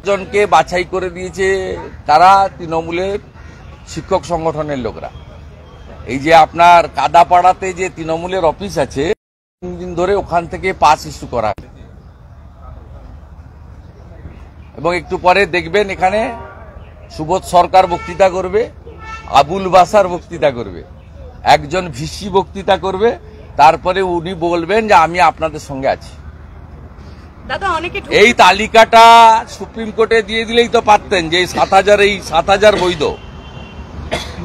জনকে বাছাই করে দিয়েছে তারা তৃণমূলের শিক্ষক সংগঠনের লোকরা। এই যে আপনার কাদাপাড়াতে যে তৃণমূলের অফিস আছে, 3 দিন ধরে ওখান থেকে পাস ইস্যু করা, এবং একটু পরে দেখবেন এখানে সুবোধ সরকার বক্তৃতা করবে, আবুল বাসার বক্তৃতা করবে, একজন ভিসি বক্তৃতা করবে, তারপরে উনি বলবেন যে আমি আপনাদের সঙ্গে আছি। এই তালিকাটা সুপ্রিম কোর্টে দিয়ে দিলেই তো পারতেন যে 7,000 বৈধ।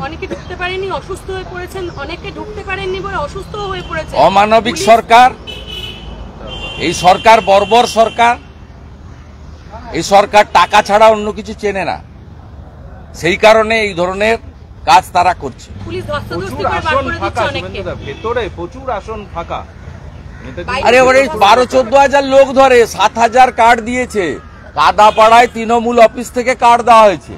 অনেকে ঢুকতে পারেননি, অসুস্থ হয়ে পড়েছেন, অনেকে ঢুকতে পারেননি বলে অসুস্থ হয়ে পড়েছেন। অমানবিক সরকার, এই সরকার বর্বর সরকার, এই সরকার টাকা ছাড়া অন্য কিছু চেনে না, সেই কারণে এই ধরনের কাজ তারা করছে। প্রচুর আসন ফাঁকা। আরে ওরে 12-14 হাজার লোক ধরে 7,000 কার্ড দিয়েছে। কাদাপাড়ায় তৃণমূল অফিস থেকে কার্ড দেওয়া হয়েছে।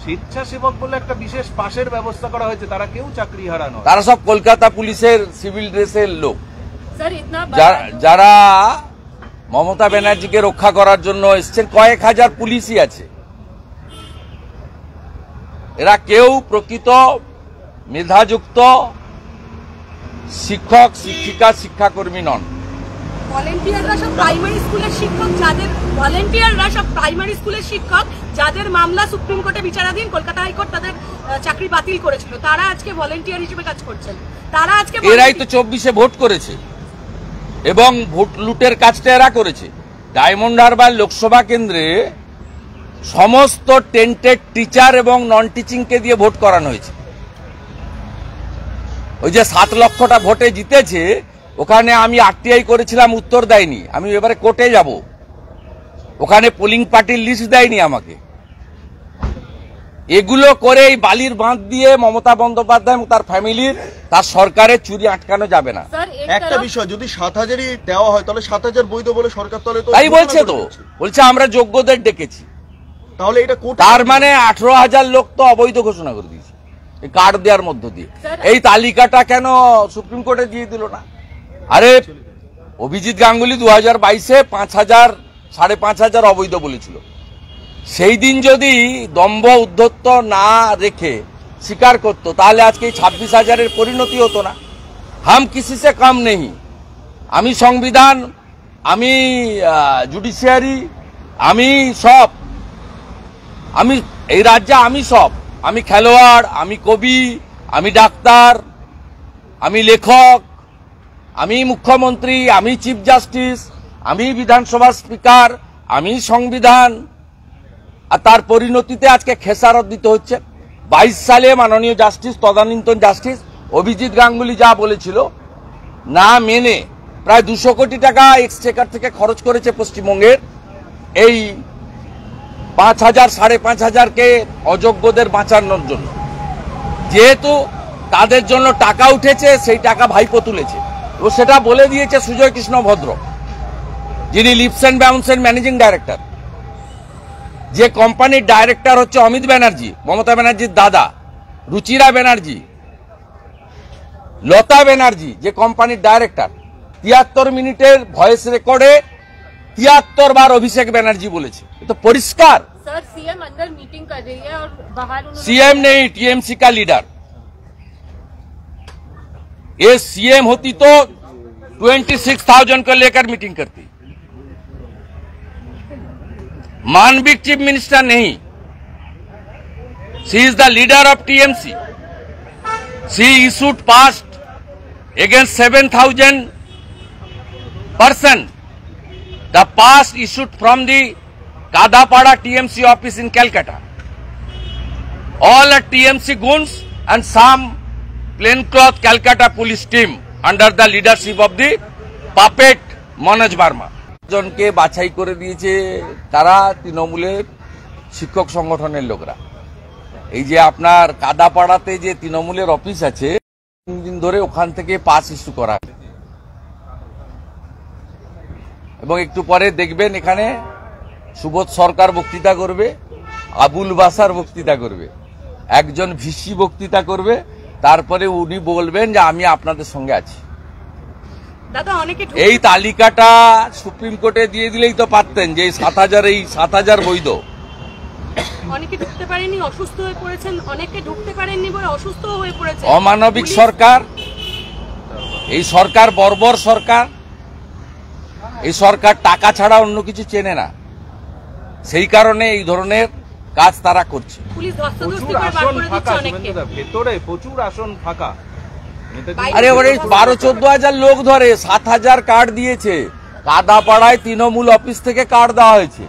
স্বেচ্ছাসেবক বলে একটা বিশেষ পাশের ব্যবস্থা করা হয়েছে, তারা কেউ চাকরি হারানো, তারা সব কলকাতা পুলিশের সিভিল ড্রেসের লোক, যারা মমতা ব্যানার্জিকে রক্ষা করার জন্য এসছেন। কয়েক হাজার পুলিশই আছে। এরা কেউ প্রকৃত মেধাযুক্ত শিক্ষক, শিক্ষিকা, শিক্ষাকর্মী নন। ভলেন্টিয়াররা সব প্রাইমারি স্কুলের শিক্ষক, যাদের মামলা সুপ্রিম কোর্টে বিচারাধীন, কলকাতা হাইকোর্ট তাদের চাকরি বাতিল করেছিল, তারা আজকে ভলেন্টিয়ার হিসেবে কাজ করছেন। তারা আজকে এরাই তো 24-এ ভোট করেছে এবং ভোট লুটের কাজটা এরা করেছে। ডায়মন্ড হারবার লোকসভা কেন্দ্রে সমস্ত টেন্টেড টিচার এবং নন টিচিংকে দিয়ে ভোট করানো হয়েছে। ওই যে 7 লক্ষটা ভোটে জিতেছে, ওখানে আমি আরটিআই করেছিলাম, উত্তর দেয়নি। আমি এবারে কোর্টে যাব, ওখানে পোলিং পার্টির লিস্ট দেয়নি আমাকে। এগুলো করে এই বালির বাঁধ দিয়ে মমতা বন্দ্যোপাধ্যায় এবং তার ফ্যামিলির, তার সরকারের চুরি আটকানো যাবে না। একটা বিষয়, যদি 7,000ই দেওয়া হয় তাহলে 7,000 বৈধ বলে সরকার তাহলে তো তাই বলছে, তো বলছে আমরা যোগ্যদের ডেকেছি, তাহলে এটা তার মানে 18,000 লোক তো অবৈধ ঘোষণা করে দিয়েছে এই কার্ড দেওয়ার মধ্য দিয়ে। এই তালিকাটা কেন সুপ্রিম কোর্টে দিয়ে দিল না? আরে অভিজিৎ গাঙ্গুলি 2022-এ 5,000 5,500 অবৈধ বলেছিল। সেই দিন যদি দম্ভ উদ্ধত্ত না রেখে স্বীকার করতো, তাহলে আজকে 26,000-এর পরিণতি হতো না। হাম কিসি সে কম নেই। আমি সংবিধান, আমি জুডিশিয়ারি, আমি সব, আমি এই রাজ্যে আমি সব, আমি খেলোয়াড়, আমি কবি, আমি ডাক্তার, আমি লেখক, আমি মুখ্যমন্ত্রী, আমি চিফ জাস্টিস, আমি বিধানসভার স্পিকার, আমি সংবিধান। আর তার পরিণতিতে আজকে খেসারত দিতে হচ্ছে। 22 সালে মাননীয় জাস্টিস, তদানীন্তন জাস্টিস অভিজিৎ গাঙ্গুলি যা বলেছিল না মেনে প্রায় 200 কোটি টাকা এক্সচেকার থেকে খরচ করেছে পশ্চিমবঙ্গের এই 5,000 5,500-কে অযোগ্যদের বাঁচানোর জন্য। যেহেতু তাদের জন্য টাকা উঠেছে, সেই টাকা ভাইপো তুলেছে। ও সেটা বলে দিয়েছে সুজয় কৃষ্ণ ভদ্র, যিনি লিপস অ্যান্ড বাউন্সের ম্যানেজিং ডাইরেক্টর। যে কোম্পানির ডাইরেক্টর হচ্ছে অমিত ব্যানার্জি, মমতা ব্যানার্জির দাদা, রুচিরা ব্যানার্জি, লতা ব্যানার্জি, যে কোম্পানির ডাইরেক্টর। 73 মিনিটের ভয়েস রেকর্ডে 73 বার অভিষেক ব্যানার্জি বলেছে। তো পরিষ্কার सीएम अंदर मीटिंग कर रही है और बाहर सीएम नहीं, टीएमसी का लीडर। ये सीएम होती तो 26,000 को लेकर मीटिंग करती। मानविक चीफ मिनिस्टर नहीं, she is the leader of TMC. She issued past against 7,000 person. The past issued from the Kadapada TMC office in Calcutta. All are TMC goons and some plaincloth Calcutta police team under the leadership of the puppet Manoj Verma. জনকে বাছাই করে দিয়েছে তারা তৃণমূলের শিক্ষক সংগঠনের লোকরা। এই যে আপনার কাদাপাড়াতে যে তৃণমূলের অফিস আছে, 3 দিন ধরে ওখান থেকে পাস ইস্যু করা, এবং একটু পরে দেখবেন এখানে সুবোধ সরকার বক্তৃতা করবে, আবুল বাসার বক্তৃতা করবে, একজন ভিসি বক্তৃতা করবে, তারপরে উনি বলবেন যে আমি আপনাদের সঙ্গে আছি। দাদা অনেকে এই তালিকাটা সুপ্রিম কোর্টে দিয়ে দিলেই তো পারতেন যে এই 7,000 বৈধ। অনেকে ঢুকতে পারেননি, অসুস্থ হয়ে পড়েছেন, অনেকে ঢুকতে পারেননি বলে অসুস্থ হয়ে পড়েছে। অমানবিক সরকার, এই সরকার বর্বর সরকার, এই সরকার টাকা ছাড়া অন্য কিছু চেনে না, সেই কারণে এই ধরনের কাজ তারা করছে। পুলিশ ধস্তাধস্তি প্রচুর করে বার আসন করে ফাঁকা দিচ্ছে অনেককে। শুভেন্দুদা, ভেতরে প্রচুর আসন ফাঁকা। আরে ওরে 12-14 হাজার লোক ধরে 7,000 কার্ড দিয়েছে। কাদাপাড়ায় তৃণমূল অফিস থেকে কার্ড দেওয়া হয়েছে।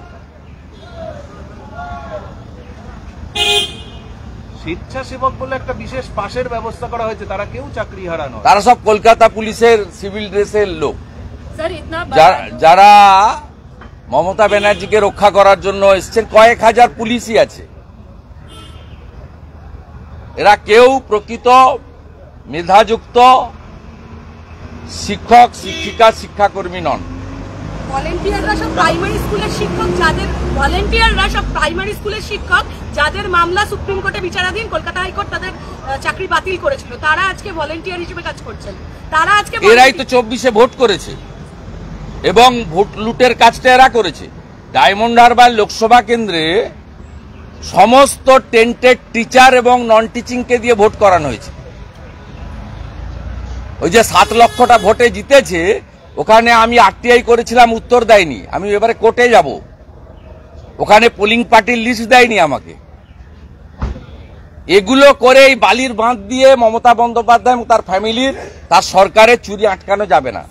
স্বেচ্ছাসেবক বলে একটা বিশেষ পাশের ব্যবস্থা করা হয়েছে, তারা কেউ চাকরি হারানো। তারা সব কলকাতা পুলিশের সিভিল ড্রেসের লোক, স্যার ইতনা যারা মমতা ব্যানার্জিকে রক্ষা করার জন্য এসছেন। কয়েক হাজার পুলিশই আছে। এরা কেউ প্রকৃত মেধাযুক্ত শিক্ষক, শিক্ষিকা, শিক্ষাকর্মী নন। ভলেন্টিয়াররা সব প্রাইমারি স্কুলের শিক্ষক, যাদের মামলা সুপ্রিম কোর্টে বিচারাধীন, কলকাতা হাইকোর্ট তাদের চাকরি বাতিল করেছিল, তারা আজকে ভলেন্টিয়ার হিসেবে কাজ করছেন। তারা আজকে এরাই তো 24-এ ভোট করেছে এবং ভোট লুটের কাজটা এরা করেছে। ডায়মন্ড হারবার লোকসভা কেন্দ্রে সমস্ত টেন্টেড টিচার এবং নন টিচিংকে দিয়ে ভোট করানো হয়েছে। ওই যে 7 লক্ষটা ভোটে জিতেছে, ওখানে আমি আরটিআই করেছিলাম, উত্তর দেয়নি। আমি এবারে কোর্টে যাব, ওখানে পোলিং পার্টির লিস্ট দেয়নি আমাকে। এগুলো করে এই বালির বাঁধ দিয়ে মমতা বন্দ্যোপাধ্যায় এবং তার ফ্যামিলির, তার সরকারের চুরি আটকানো যাবে না।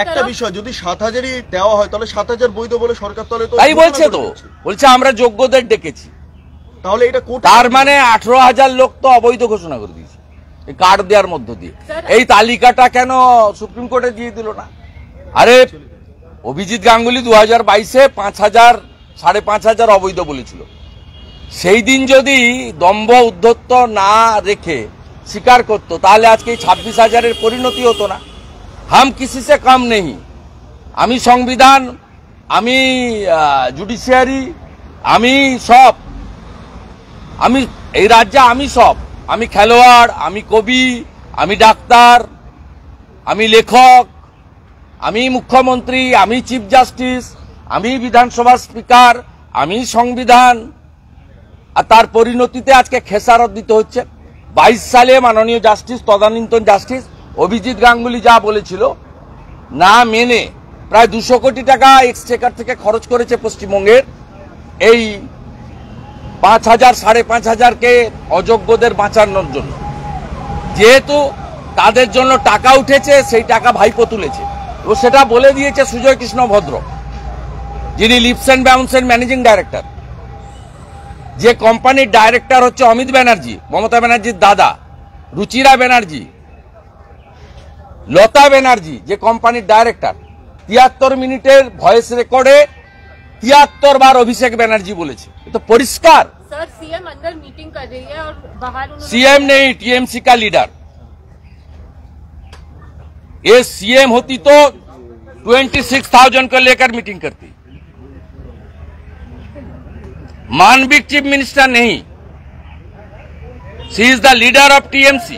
একটা বিষয়, যদি 7,000ই দেওয়া হয় তাহলে 7,000 বৈধ বলে সরকার তলে তো তাই বলছে তো, বলছে আমরা যোগ্যদের ডেকেছি। তাহলে এটা কোর্টে তার মানে 18,000 লোক তো অবৈধ ঘোষণা করে দিয়েছে এই কার্ড দেওয়ার মধ্য দিয়ে। এই তালিকাটা কেন সুপ্রিম কোর্টে দিয়ে দিল না? আরে অভিজিৎ গাঙ্গুলি 2022-এ 5,000 5,500 অবৈধ বলেছিল। সেই দিন যদি দম্ভ উদ্ধত্ত না রেখে স্বীকার করতো, তাহলে আজকে 26,000-এর পরিণতি হতো না। হাম কিসি সে কম নেই। আমি সংবিধান, আমি জুডিশিয়ারি, আমি সব, আমি এই রাজ্যে আমি সব। আমি খেলোয়াড়, আমি কবি, আমি ডাক্তার, আমি লেখক, আমি মুখ্যমন্ত্রী, আমি চিফ জাস্টিস, আমি বিধানসভার স্পিকার, আমি সংবিধান। আর তার পরিণতিতে আজকে খেসারত দিতে হচ্ছে। 22 সালে মাননীয় জাস্টিস, তদানীন্তন জাস্টিস অভিজিৎ গাঙ্গুলি যা বলেছিল না মেনে প্রায় 200 কোটি টাকা এক্সচেকার থেকে খরচ করেছে পশ্চিমবঙ্গের এই 5,000 5,500-কে অযোগ্যদের বাঁচানোর জন্য। যেহেতু তাদের জন্য টাকা উঠেছে, সেই টাকা ভাইপো তুলেছে। ও সেটা বলে দিয়েছে সুজয় কৃষ্ণ ভদ্র, যিনি লিপস অ্যান্ড বাউন্সের ম্যানেজিং ডাইরেক্টর। যে কোম্পানির ডাইরেক্টর হচ্ছে অমিত ব্যানার্জি, মমতা ব্যানার্জির দাদা, রুচিরা ব্যানার্জি, লতা ব্যানার্জি, যে কোম্পানির ডাইরেক্টর। 73 মিনিটের ভয়েস রেকর্ডে 73 বার অভিষেক ব্যানার্জি বলেছে। তো পরিষ্কার सर सीएम अंदर मीटिंग कर रही है और बाहर सीएम नहीं, टीएमसी का लीडर। ये सीएम होती तो 26,000 को लेकर मीटिंग करती। मानविक चीफ मिनिस्टर नहीं, she is the leader of TMC.